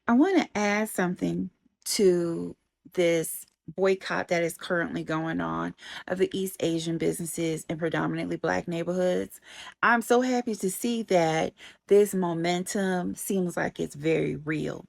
I want to add something to this boycott that is currently going on of the East Asian businesses in predominantly Black neighborhoods. I'm so happy to see that this momentum seems like it's very real.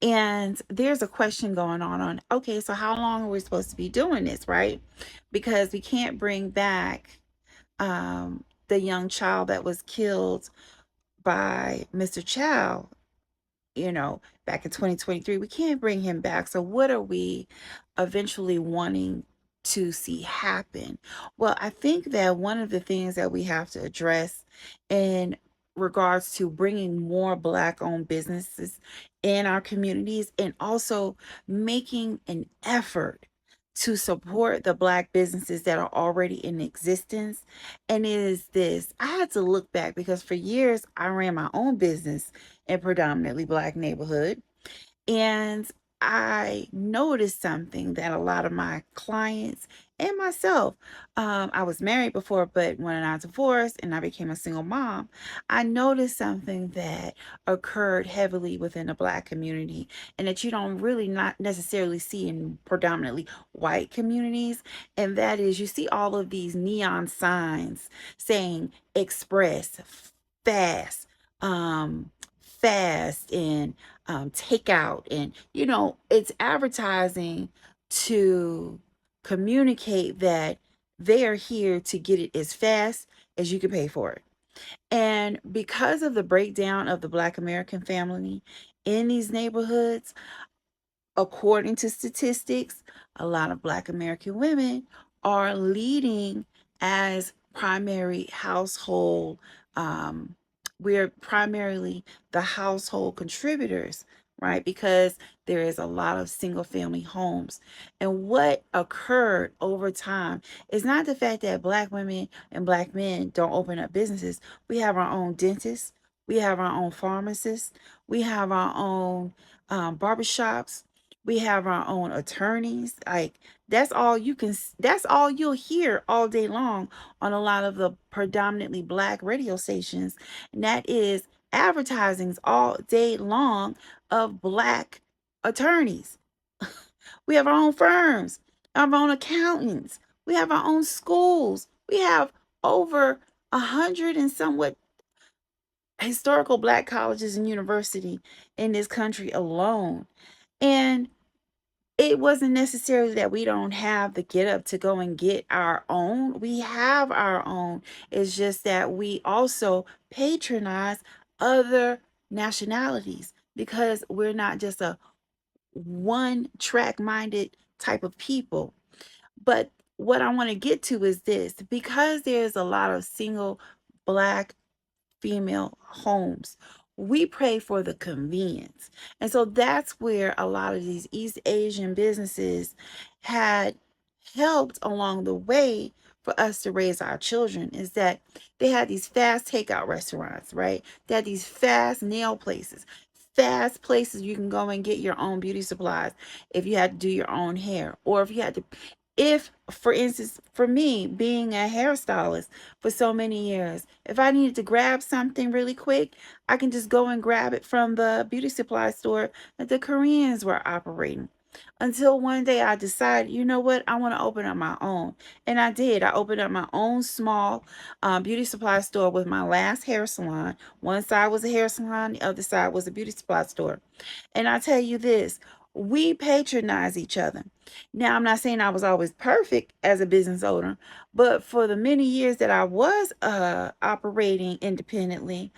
And there's a question going on, okay, so how long are we supposed to be doing this, right? Because we can't bring back the young child that was killed by Mr. Chow, back in 2023. We can't bring him back. So, what are we eventually wanting to see happen? Well, I think that one of the things that we have to address in regards to bringing more Black owned businesses in our communities and also making an effort to support the Black businesses that are already in existence. And it is this: I had to look back because for years I ran my own business in predominantly Black neighborhood. And I noticed something that a lot of my clients and myself, I was married before, but when I divorced and I became a single mom, I noticed something that occurred heavily within the Black community and that you don't really not necessarily see in predominantly white communities. And that is, you see all of these neon signs saying express, fast, fast, and takeout, and it's advertising to communicate that they are here to get it as fast as you can pay for it. And because of the breakdown of the Black American family in these neighborhoods, according to statistics, a lot of Black American women are leading as primary household. We're primarily the household contributors, right? Because there is a lot of single family homes. And what occurred over time is not the fact that Black women and Black men don't open up businesses. We have our own dentists, we have our own pharmacists, we have our own barbershops, we have our own attorneys. Like, that's all you'll hear all day long on a lot of the predominantly Black radio stations. And that is advertisings all day long of Black attorneys. We have our own firms, our own accountants. We have our own schools. We have over 100 and somewhat historical Black colleges and university in this country alone. And it wasn't necessarily that we don't have the get up to go and get our own. We have our own. It's just that we also patronize other nationalities because we're not just a one track minded type of people. But what I want to get to is this: because there's a lot of single Black female homes, we pray for the convenience. And so that's where a lot of these East Asian businesses had helped along the way for us to raise our children, is that they had these fast takeout restaurants, right? They had these fast nail places, fast places you can go and get your own beauty supplies if you had to do your own hair, or if you had to, if, for instance, for me being a hairstylist for so many years, if I needed to grab something really quick, I can just go and grab it from the beauty supply store that the Koreans were operating. Until one day I decided, you know what, I want to open up my own. And I did. I opened up my own small beauty supply store with my last hair salon. One side was a hair salon, the other side was a beauty supply store. And I tell you this, we patronize each other. Now, I'm not saying I was always perfect as a business owner, but for the many years that I was operating independently,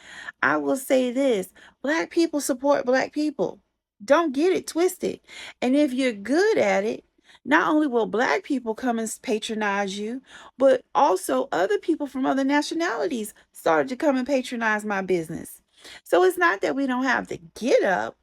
I will say this: Black people support Black people. Don't get it twisted. And if you're good at it, not only will Black people come and patronize you, but also other people from other nationalities started to come and patronize my business. So it's not that we don't have to get up,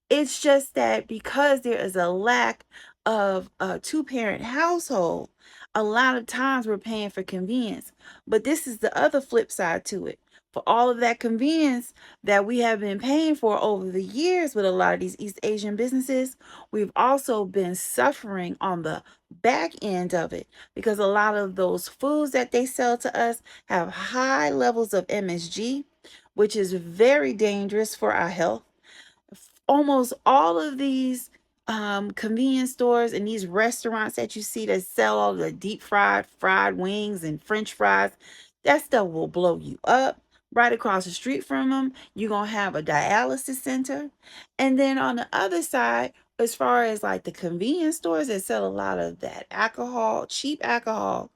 it's just that because there is a lack of a two-parent household, a lot of times we're paying for convenience. But this is the other flip side to it. For all of that convenience that we have been paying for over the years with a lot of these East Asian businesses, we've also been suffering on the back end of it because a lot of those foods that they sell to us have high levels of MSG, which is very dangerous for our health. almost all of these convenience stores and these restaurants that you see that sell all the deep fried wings and french fries, that stuff will blow you up. Right across the street from them, you're going to have a dialysis center. And then on the other side, as far as like the convenience stores that sell a lot of that alcohol, cheap alcohol,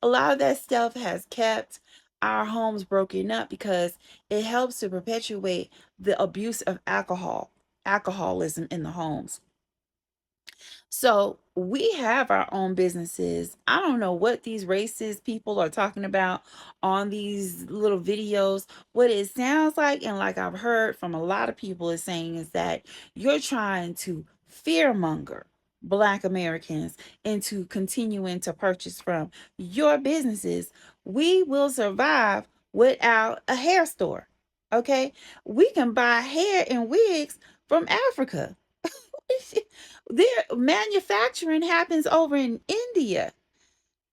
a lot of that stuff has kept our homes broken up because it helps to perpetuate the abuse of alcoholism in the homes. So we have our own businesses. I don't know what these racist people are talking about on these little videos. What it sounds like, and like I've heard from a lot of people, is saying is that you're trying to fearmonger Black Americans into continuing to purchase from your businesses. We will survive without a hair store. Okay? We can buy hair and wigs from Africa. Their manufacturing happens over in India,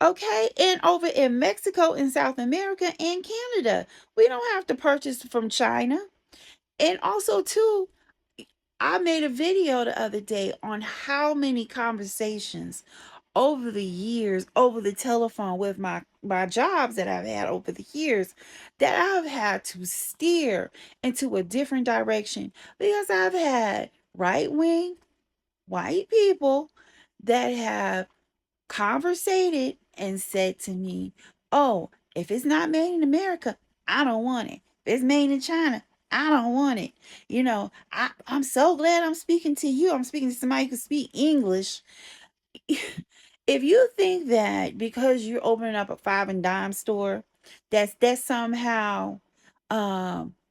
okay, and over in Mexico and South America and Canada. We don't have to purchase from China. And also, too, I made a video the other day on how many conversations over the years, over the telephone with my jobs that I've had over the years, that I've had to steer into a different direction because I've had right wing white people that have conversated and said to me, "Oh, if it's not made in America, I don't want it. If it's made in China, I don't want it." I'm so glad I'm speaking to you. I'm speaking to somebody who can speak English. If you think that because you're opening up a five and dime store, that's somehow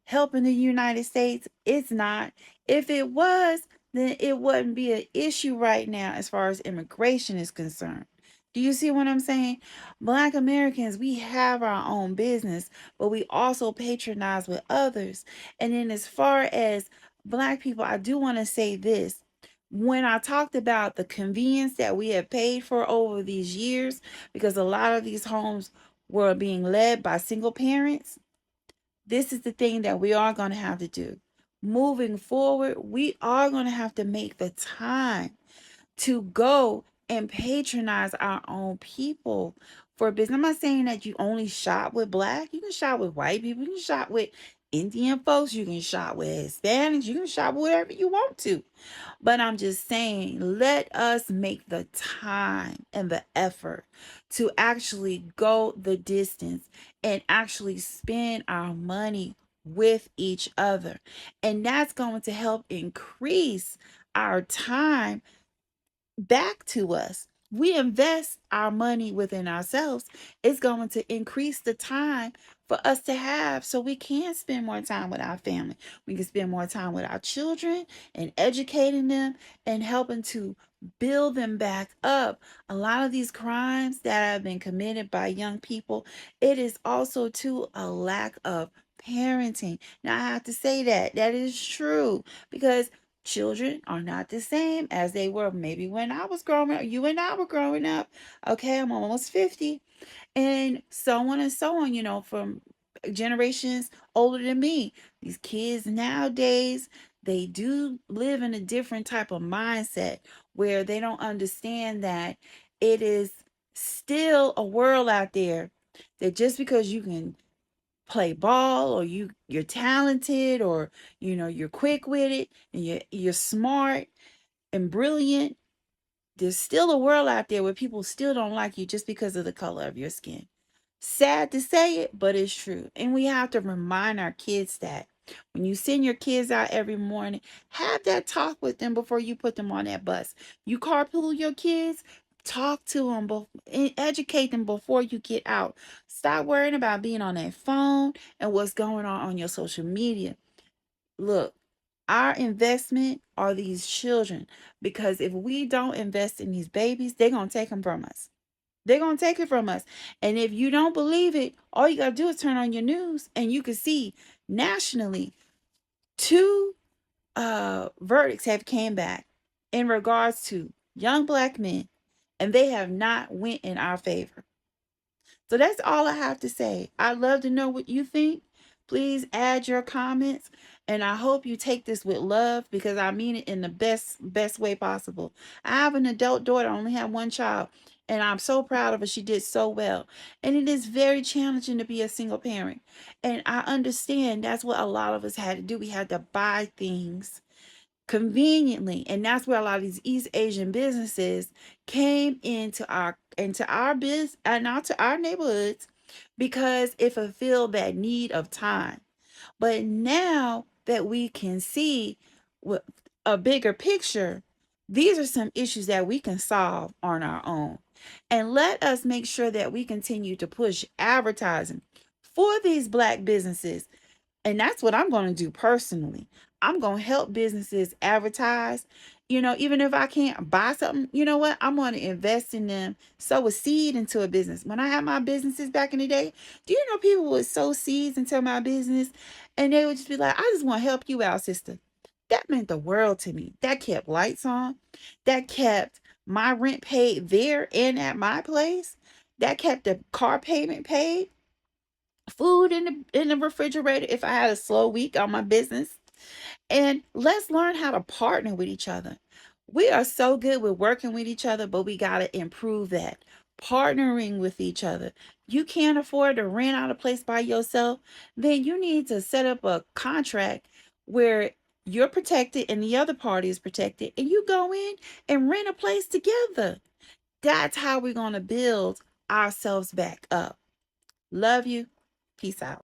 helping the United States, it's not. If it was, then it wouldn't be an issue right now as far as immigration is concerned. Do you see what I'm saying? Black Americans, we have our own business, but we also patronize with others. And then as far as Black people, I do want to say this. When I talked about the convenience that we have paid for over these years, because a lot of these homes were being led by single parents, this is the thing that we are going to have to do. Moving forward, we are going to have to make the time to go and patronize our own people for business. I'm not saying that you only shop with Black. You can shop with white people. You can shop with Indian folks. You can shop with Hispanics. You can shop with whatever you want to. But I'm just saying, let us make the time and the effort to actually go the distance and actually spend our money with each other. And that's going to help increase our time back to us. We invest our money within ourselves, it's going to increase the time for us to have so we can spend more time with our family. We can spend more time with our children and educating them and helping to build them back up. A lot of these crimes that have been committed by young people, it is also to a lack of parenting. Now, I have to say that is true because children are not the same as they were maybe when I was growing up, you and I were growing up. Okay, I'm almost 50, and so on and so on, from generations older than me. These kids nowadays, they do live in a different type of mindset where they don't understand that it is still a world out there that just because you can play ball or you're talented or you're quick with it and you're smart and brilliant, there's still a world out there where people still don't like you just because of the color of your skin. Sad to say it, but it's true. And we have to remind our kids that when you send your kids out every morning, have that talk with them before you put them on that bus. You carpool your kids, talk to them, educate them before you get out. Stop worrying about being on that phone and what's going on your social media. Look, our investment are these children because if we don't invest in these babies, they're going to take them from us. They're going to take it from us. And if you don't believe it, all you got to do is turn on your news and you can see nationally two verdicts have came back in regards to young Black men, and they have not went in our favor. So that's all I have to say. I'd love to know what you think. Please add your comments, and I hope you take this with love, because I mean it in the best way possible. I have an adult daughter, I only have one child, and I'm so proud of her. She did so well. And it is very challenging to be a single parent. And I understand that's what a lot of us had to do. We had to buy things conveniently, and that's where a lot of these East Asian businesses came into our biz and out to our neighborhoods, because it fulfilled that need of time. But now that we can see what a bigger picture, these are some issues that we can solve on our own. And let us make sure that we continue to push advertising for these Black businesses. And that's what I'm going to do personally. I'm going to help businesses advertise. Even if I can't buy something, you know what? I'm going to invest in them, sow a seed into a business. When I had my businesses back in the day, do you know people would sow seeds into my business, and they would just be like, I just want to help you out, sister. That meant the world to me. That kept lights on. That kept my rent paid there and at my place. That kept the car payment paid, food in the refrigerator if I had a slow week on my business. And let's learn how to partner with each other. We are so good with working with each other, but we got to improve that. Partnering with each other. You can't afford to rent out a place by yourself, then you need to set up a contract where you're protected and the other party is protected, and you go in and rent a place together. That's how we're going to build ourselves back up. Love you. Peace out.